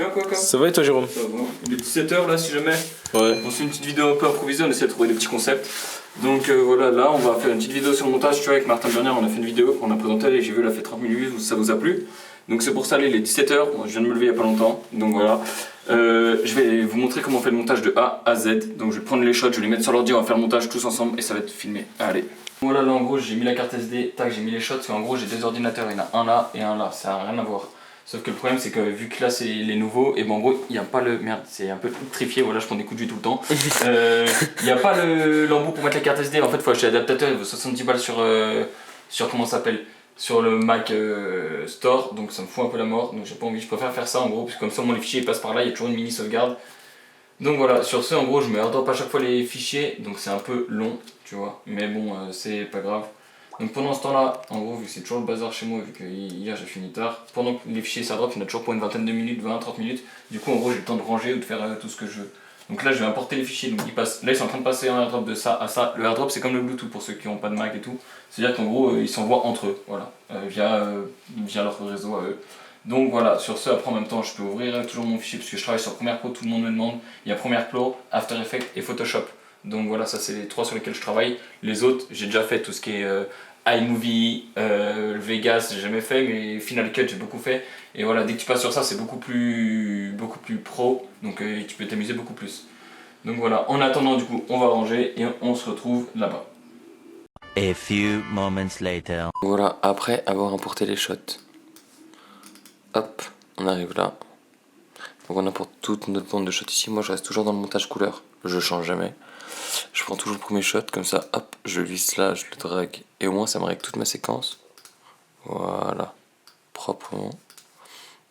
bien quoi comme? Ça va et toi Jérôme? Ça va. Il est 17h là si jamais. Ouais. On fait une petite vidéo un peu improvisée, on essaie de trouver des petits concepts. Donc voilà, là on va faire une petite vidéo sur le montage. Tu vois, avec Martin Bernier, on a fait une vidéo qu'on a présentée et j'ai vu, elle a fait 30 000 vues, ça vous a plu. Donc c'est pour ça, là, il est 17h, moi, je viens de me lever il n'y a pas longtemps. Donc voilà. Je vais vous montrer comment on fait le montage de A à Z. Donc je vais prendre les shots, je vais les mettre sur l'ordi, on va faire le montage tous ensemble et ça va être filmé. Allez. Voilà, là en gros j'ai mis la carte SD, tac, j'ai mis les shots, parce qu'en gros j'ai deux ordinateurs, il y en a un là et un là, ça n'a rien à voir. Sauf que le problème c'est que vu que là c'est les nouveaux, et ben en gros il n'y a pas le... Merde, c'est un peu trifié, voilà je prends des coups de jus tout le temps. Il n'y a pas l'embout pour mettre la carte SD, en fait il faut acheter l'adaptateur, il vaut 70 balles sur comment ça s'appelle, sur le Mac Store, donc ça me fout un peu la mort, donc j'ai pas envie, je préfère faire ça en gros, puisque comme ça les fichiers passent par là, il y a toujours une mini sauvegarde. Donc voilà, sur ce en gros je mets airdrop à chaque fois les fichiers, donc c'est un peu long, tu vois, mais bon c'est pas grave. Donc pendant ce temps là, en gros vu que c'est toujours le bazar chez moi, vu que hier j'ai fini tard, pendant que les fichiers s'airdrop, il y en a toujours pour une vingtaine de minutes, 20-30 minutes, du coup en gros j'ai le temps de ranger ou de faire tout ce que je veux. Donc là je vais importer les fichiers, donc là ils sont en train de passer en airdrop de ça à ça. Le airdrop c'est comme le Bluetooth pour ceux qui n'ont pas de Mac et tout, c'est-à-dire qu'en gros ils s'envoient entre eux, voilà, via leur réseau à eux. Donc voilà, sur ce, après en même temps, je peux ouvrir toujours mon fichier parce que je travaille sur Premiere Pro, tout le monde me demande. Il y a Premiere Pro, After Effects et Photoshop. Donc voilà, ça c'est les trois sur lesquels je travaille. Les autres, j'ai déjà fait tout ce qui est iMovie, Vegas, j'ai jamais fait, mais Final Cut, j'ai beaucoup fait. Et voilà, dès que tu passes sur ça, c'est beaucoup plus pro, donc tu peux t'amuser beaucoup plus. Donc voilà, en attendant, du coup, on va ranger et on se retrouve là-bas. A few moments later. Voilà, après avoir importé les shots. Hop, on arrive là. Donc on importe toute notre bande de shots ici. Moi je reste toujours dans le montage couleur, je change jamais. Je prends toujours le premier shot, comme ça, hop, je glisse là, je le drague. Et au moins ça me règle toute ma séquence. Voilà, proprement.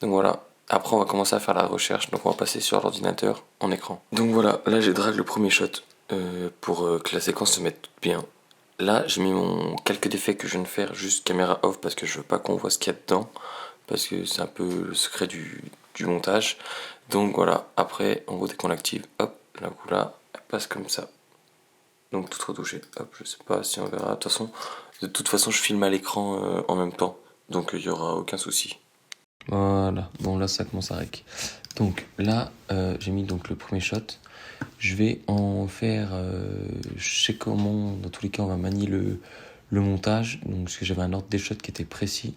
Donc voilà, après on va commencer à faire la recherche. Donc on va passer sur l'ordinateur en écran. Donc voilà, là j'ai drague le premier shot pour que la séquence se mette toute bien. Là j'ai mis mon calque d'effet que je viens de faire juste caméra off parce que je veux pas qu'on voit ce qu'il y a dedans. Parce que c'est un peu le secret du montage. Donc voilà, après, en gros, dès qu'on l'active, hop, la couleur, elle passe comme ça. Donc tout retouché, hop, je sais pas si on verra. De toute façon, je filme à l'écran en même temps. Donc il n'y aura aucun souci. Voilà, bon là ça commence à rec. Donc là, j'ai mis donc le premier shot. Je vais en faire, je sais comment, dans tous les cas, on va manier le montage. Donc parce que j'avais un ordre des shots qui était précis.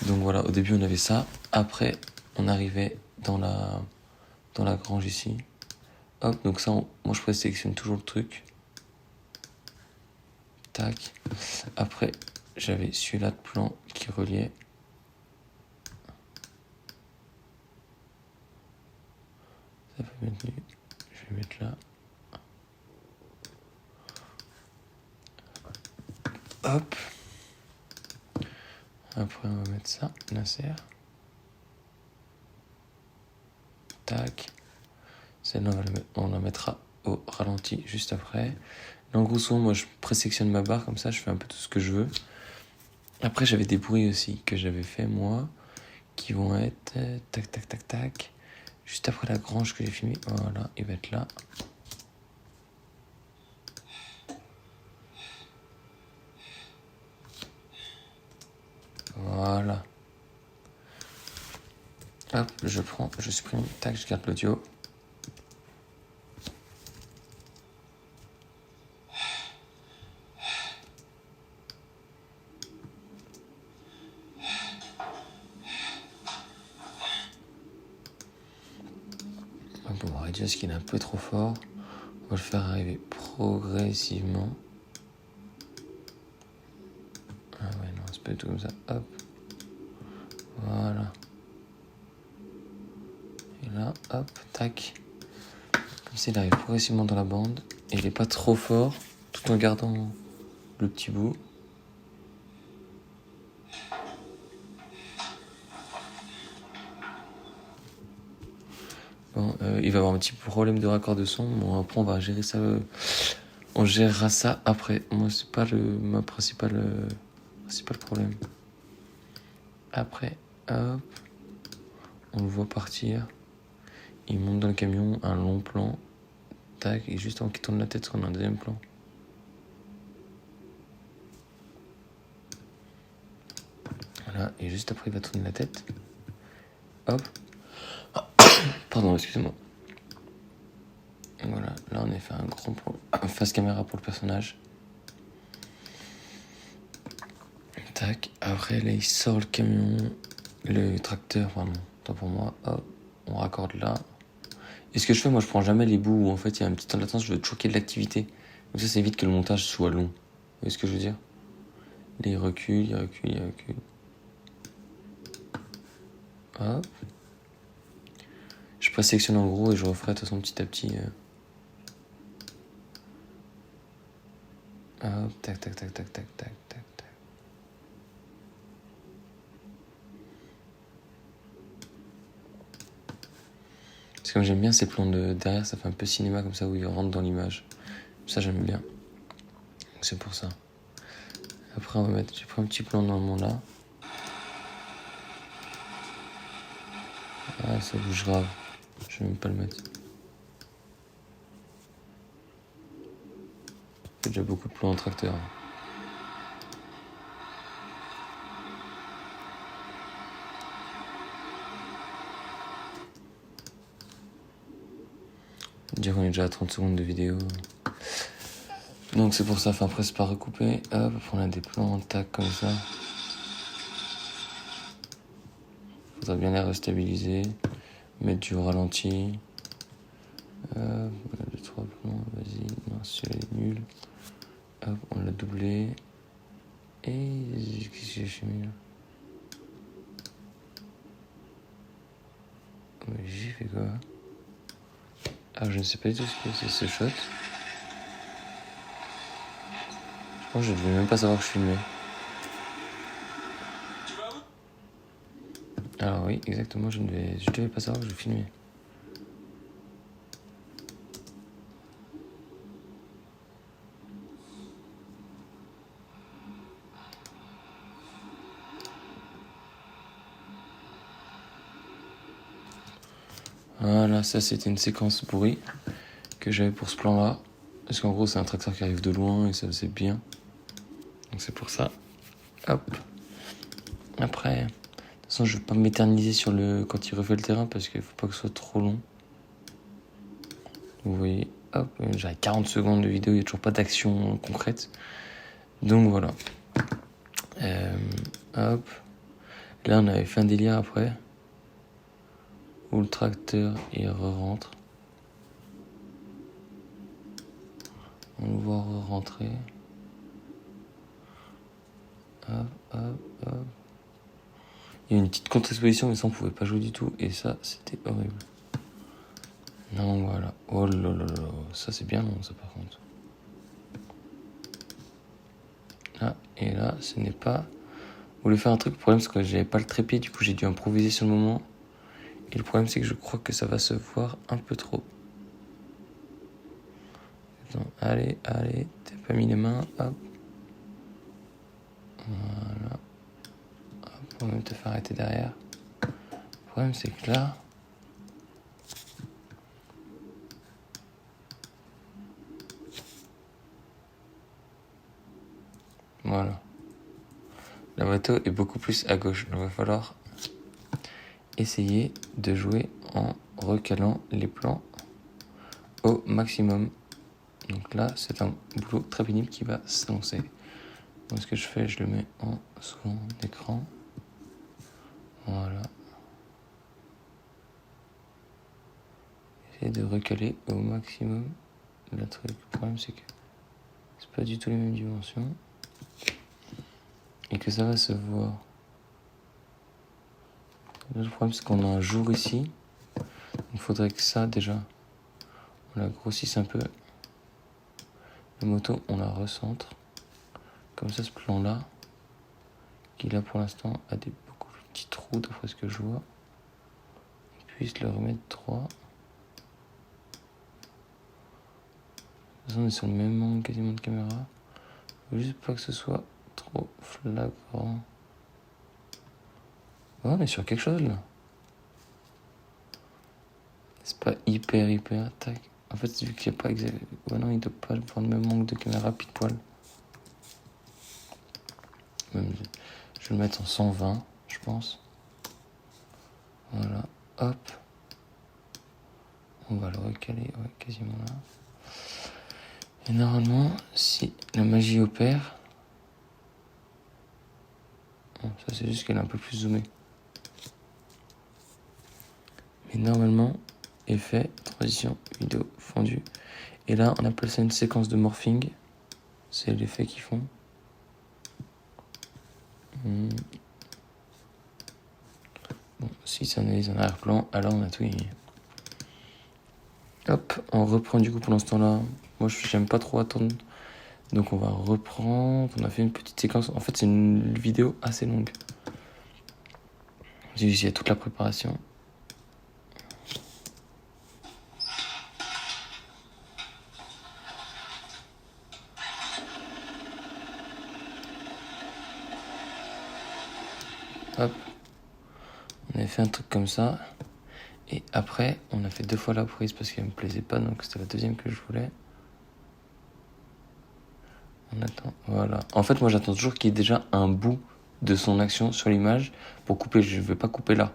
Donc voilà, au début on avait ça, après on arrivait dans la grange ici. Hop, donc ça, moi je présélectionne toujours le truc. Tac. Après, j'avais celui-là de plan qui reliait. Ça peut mettre, je vais mettre là. Hop. Après on va mettre ça, l'insert. Tac. Celle-là on la mettra au ralenti juste après. Là en gros souvent moi je présélectionne ma barre comme ça, je fais un peu tout ce que je veux. Après j'avais des bruits aussi que j'avais fait moi, qui vont être tac tac tac tac. Juste après la grange que j'ai filmée, voilà, il va être là. Voilà. Hop, je supprime, tac, je garde l'audio. Bon, on va réduire ce qu'il est un peu trop fort. On va le faire arriver progressivement. Ah ouais, non, c'est pas du tout comme ça. Hop. Voilà. Et là, hop, tac. Comme ça, il arrive progressivement dans la bande. Et il est pas trop fort, tout en gardant le petit bout. Bon, il va avoir un petit problème de raccord de son. Bon, après, on va gérer ça. On gérera ça après. Moi, c'est pas ma principal problème. Après, hop. On le voit partir. Il monte dans le camion, un long plan. Tac, et juste avant qu'il tourne la tête, on a un deuxième plan. Voilà, et juste après, il va tourner la tête. Hop. Pardon, excusez-moi. Voilà, là on a fait un grand plan face caméra pour le personnage. Tac, après là il sort le camion, le tracteur, pardon, tant pour moi, hop, on raccorde là. Et ce que je fais, moi je prends jamais les bouts où en fait il y a un petit temps de latence, je veux choquer de l'activité. Donc ça évite que le montage soit long. Vous voyez ce que je veux dire? Là il recule, il recule, il recule. Hop. Je présélectionne en gros et je referai de toute façon petit à petit. Hop, tac, tac, tac, tac, tac, tac, tac, tac. Parce que comme j'aime bien ces plans de derrière, ça fait un peu cinéma comme ça où il rentre dans l'image. Ça j'aime bien. Donc c'est pour ça. Après on va mettre, j'ai pris un petit plan dans le monde là. Ah ça bouge grave. Je vais même pas le mettre. Il y a déjà beaucoup de plans en tracteur. Dire qu'on est déjà à 30 secondes de vidéo. Donc c'est pour ça, enfin après c'est pas recoupé. Hop, on a des plans en tac comme ça. Faudra bien les restabiliser. Mettre du ralenti. On a 2-3 plans, vas-y. Non, celui-là est nul. Hop, on l'a doublé. Et qu'est-ce que j'ai mis là? J'ai fait quoi? Ah, je ne sais pas du tout ce que c'est ce shot. Je pense que je devais même pas savoir que je filmais. Alors oui, exactement, je devais pas savoir que je filmais. Voilà, ça c'était une séquence pourrie que j'avais pour ce plan-là. Parce qu'en gros, c'est un tracteur qui arrive de loin et ça faisait bien. Donc c'est pour ça. Hop. Après, de toute façon, je vais pas m'éterniser sur quand il refait le terrain parce qu'il faut pas que ce soit trop long. Vous voyez, hop, j'ai 40 secondes de vidéo, il n'y a toujours pas d'action concrète. Donc voilà. Hop. Là, on avait fait un délire après. Où le tracteur, il re-rentre. On le voit re-rentrer. Hop, hop, hop. Il y a une petite contre-exposition, mais ça, on pouvait pas jouer du tout. Et ça, c'était horrible. Non, voilà. Oh là là là. Ça, c'est bien long, ça, par contre. Ah, et là, ce n'est pas... Je voulais faire un truc. Le problème, c'est que j'avais pas le trépied. Du coup, j'ai dû improviser sur le moment. Et le problème, c'est que je crois que ça va se voir un peu trop. Attends, allez, t'as pas mis les mains, hop. Voilà. Hop, on va même te faire arrêter derrière. Le problème, c'est que là... Voilà. La moto est beaucoup plus à gauche. Donc il va falloir essayer de jouer en recalant les plans au maximum. Donc là, c'est un boulot très pénible qui va s'annoncer. Donc ce que je fais, je le mets en second écran. Voilà. Essayer de recaler au maximum le truc. Le problème, c'est que c'est pas du tout les mêmes dimensions. Et que ça va se voir. Là, le problème, c'est qu'on a un jour ici. Il faudrait que ça, déjà, on la grossisse un peu. La moto, on la recentre. Comme ça, ce plan-là, qui là pour l'instant a des beaucoup plus petits trous d'après ce que je vois. On puisse le remettre droit. De toute façon, on est sur le même angle quasiment de caméra. Faut juste pas que ce soit trop flagrant. Ouais, on est sur quelque chose là. C'est pas hyper tac. En fait, vu qu'il n'y a pas exactement... Ouais, non, il doit pas prendre le même angle de caméra pile poil. Même, je vais le mettre en 120, je pense. Voilà, hop. on va le recaler, ouais, quasiment là. Et normalement, si la magie opère... Bon, ça c'est juste qu'elle est un peu plus zoomée. Mais normalement, effet, transition, vidéo, fondu. Et là, on appelle ça une séquence de morphing. C'est l'effet qu'ils font. Bon, si ça analyse en arrière-plan, alors on a tout gagné. Hop, on reprend du coup pendant ce temps-là. Moi, j'aime pas trop attendre. Donc on va reprendre. On a fait une petite séquence. En fait, c'est une vidéo assez longue. Il y a toute la préparation. Hop. On avait fait un truc comme ça. Et après, on a fait 2 fois la prise parce qu'elle me plaisait pas. Donc c'était la deuxième que je voulais. On attend. Voilà. En fait, moi, j'attends toujours qu'il y ait déjà un bout de son action sur l'image pour couper. Je vais pas couper là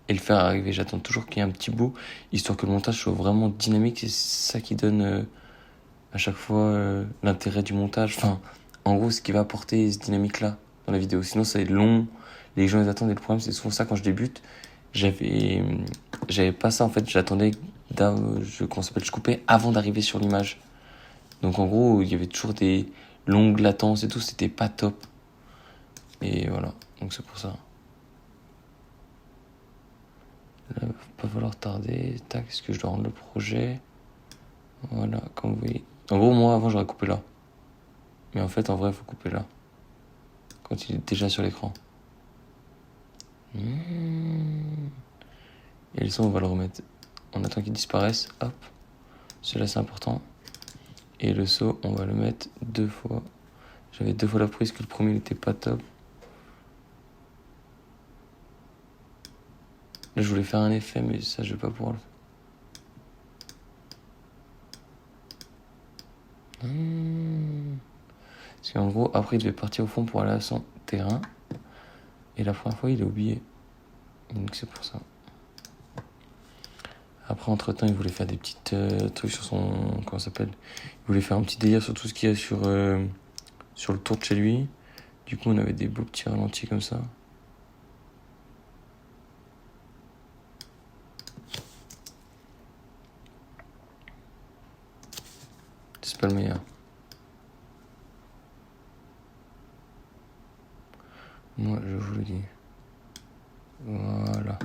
et le faire arriver. J'attends toujours qu'il y ait un petit bout, histoire que le montage soit vraiment dynamique. C'est ça qui donne à chaque fois l'intérêt du montage. Enfin, en gros, ce qui va apporter cette dynamique-là dans la vidéo. Sinon, ça va être long. Les gens, ils attendent. Et le problème, c'est souvent ça quand je débute. J'avais pas ça, en fait. J'attendais, je coupais avant d'arriver sur l'image. Donc, en gros, il y avait toujours des longues latences et tout. C'était pas top. Et voilà. Donc, c'est pour ça. Là, il va pas falloir tarder. Tac, est-ce que je dois rendre le projet? Voilà, comme vous voyez. En gros, moi, avant, j'aurais coupé là. Mais en fait, en vrai, il faut couper là. Quand il est déjà sur l'écran. Et le son, on va le remettre. On attend qu'il disparaisse. Hop. Celui-là, c'est important. Et le saut, on va le mettre 2 fois. J'avais 2 fois la prise, que le premier n'était pas top. Là, je voulais faire un effet, mais ça, je vais pas pouvoir le faire. Parce qu'en gros, après, il devait partir au fond pour aller à son terrain. Et la première fois, il a oublié. Donc, c'est pour ça. Après, entre-temps, il voulait faire des petites trucs sur son... Comment ça s'appelle? Il voulait faire un petit délire sur tout ce qu'il y a sur le tour de chez lui. Du coup, on avait des beaux petits ralentis comme ça. C'est pas le meilleur. Moi, je vous le dis. Voilà.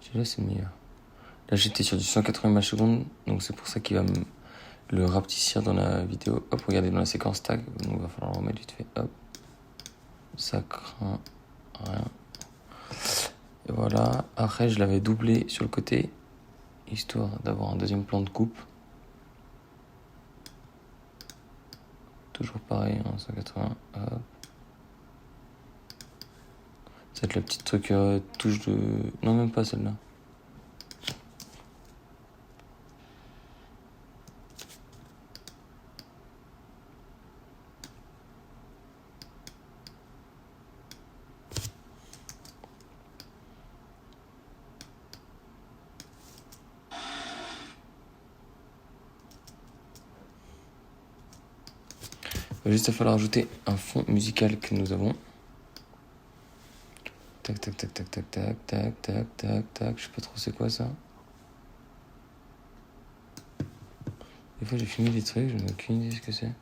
Celui-là, c'est le meilleur. Là, j'étais sur du 180 images secondes, donc c'est pour ça qu'il va le rapetissir dans la vidéo. Hop, regardez dans la séquence tag, donc il va falloir le remettre vite fait. Hop. Ça craint rien. Et voilà. Après, je l'avais doublé sur le côté, histoire d'avoir un deuxième plan de coupe. Toujours pareil, hein, 180. Hop. Ça va être le petit truc touche de... Non, même pas celle-là. Il va juste falloir ajouter un fond musical que nous avons. Tac, tac, tac, tac, tac, tac, tac, tac, tac, tac. Je sais pas trop c'est quoi ça. Des fois j'ai filmé des trucs, je n'ai aucune idée ce que c'est.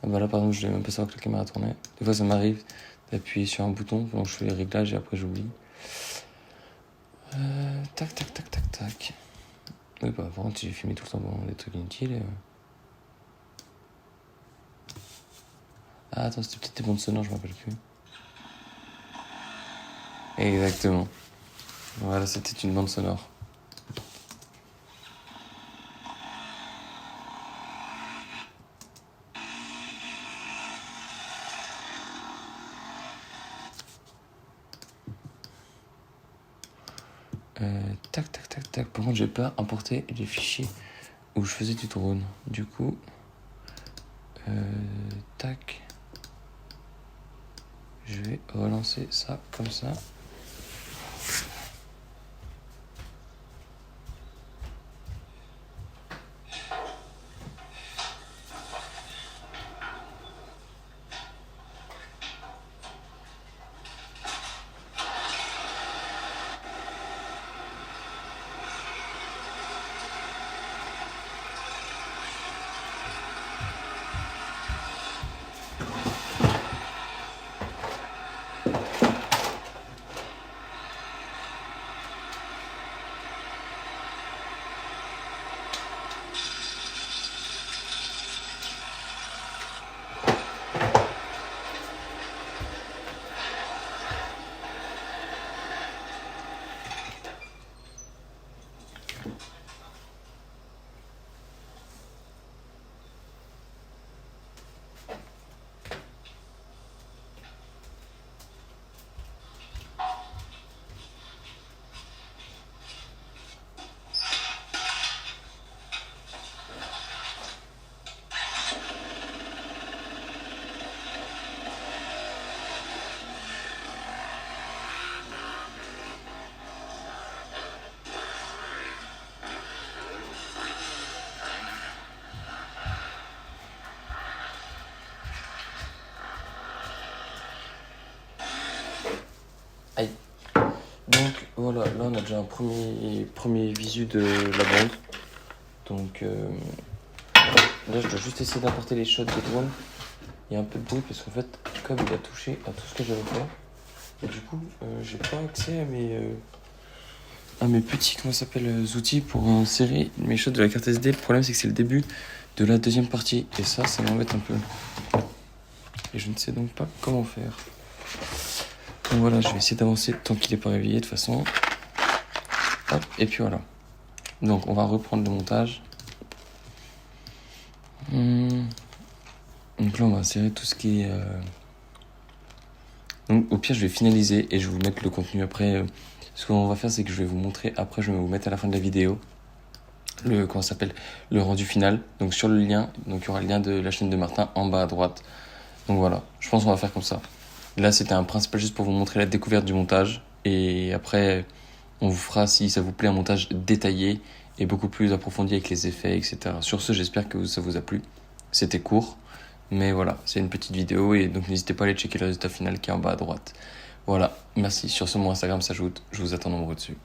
Ah bah là par exemple je devais même pas savoir que la caméra tournait. Des fois ça m'arrive d'appuyer sur un bouton pendant que je fais les réglages et après j'oublie. Tac, tac, tac, tac, tac. Oui bah par contre j'ai filmé tout le temps des trucs inutiles. Ah attends, c'était peut-être des bandes sonores, je m'en rappelle plus. Exactement. Voilà, c'était une bande sonore. Tac, tac, tac, tac. Par contre, j'ai pas importé les fichiers où je faisais du drone. Du coup, tac. Je vais relancer ça comme ça. Voilà, là on a déjà un premier visu de la bande. Donc là je dois juste essayer d'apporter les shots de drone. Il y a un peu de bruit parce qu'en fait, comme il a touché à tout ce que j'avais fait, et du coup j'ai pas accès à mes petits outils pour insérer mes shots de la carte SD. Le problème c'est que c'est le début de la deuxième partie et ça m'embête un peu. Et je ne sais donc pas comment faire. Donc voilà, je vais essayer d'avancer tant qu'il n'est pas réveillé de toute façon. Hop, et puis voilà. Donc on va reprendre le montage. Donc là on va insérer tout ce qui est... Donc au pire je vais finaliser et je vais vous mettre le contenu après. Ce qu'on va faire c'est que je vais vous montrer, après je vais vous mettre à la fin de la vidéo le rendu final. Donc sur le lien, donc il y aura le lien de la chaîne de Martin en bas à droite. Donc voilà, je pense qu'on va faire comme ça. Là c'était un principal juste pour vous montrer la découverte du montage. Et après on vous fera, si ça vous plaît, un montage détaillé et beaucoup plus approfondi avec les effets, etc. Sur ce, j'espère que ça vous a plu. C'était court, mais voilà, c'est une petite vidéo et donc n'hésitez pas à aller checker le résultat final qui est en bas à droite. Voilà, merci. Sur ce, mon Instagram s'ajoute, je vous attends nombreux dessus.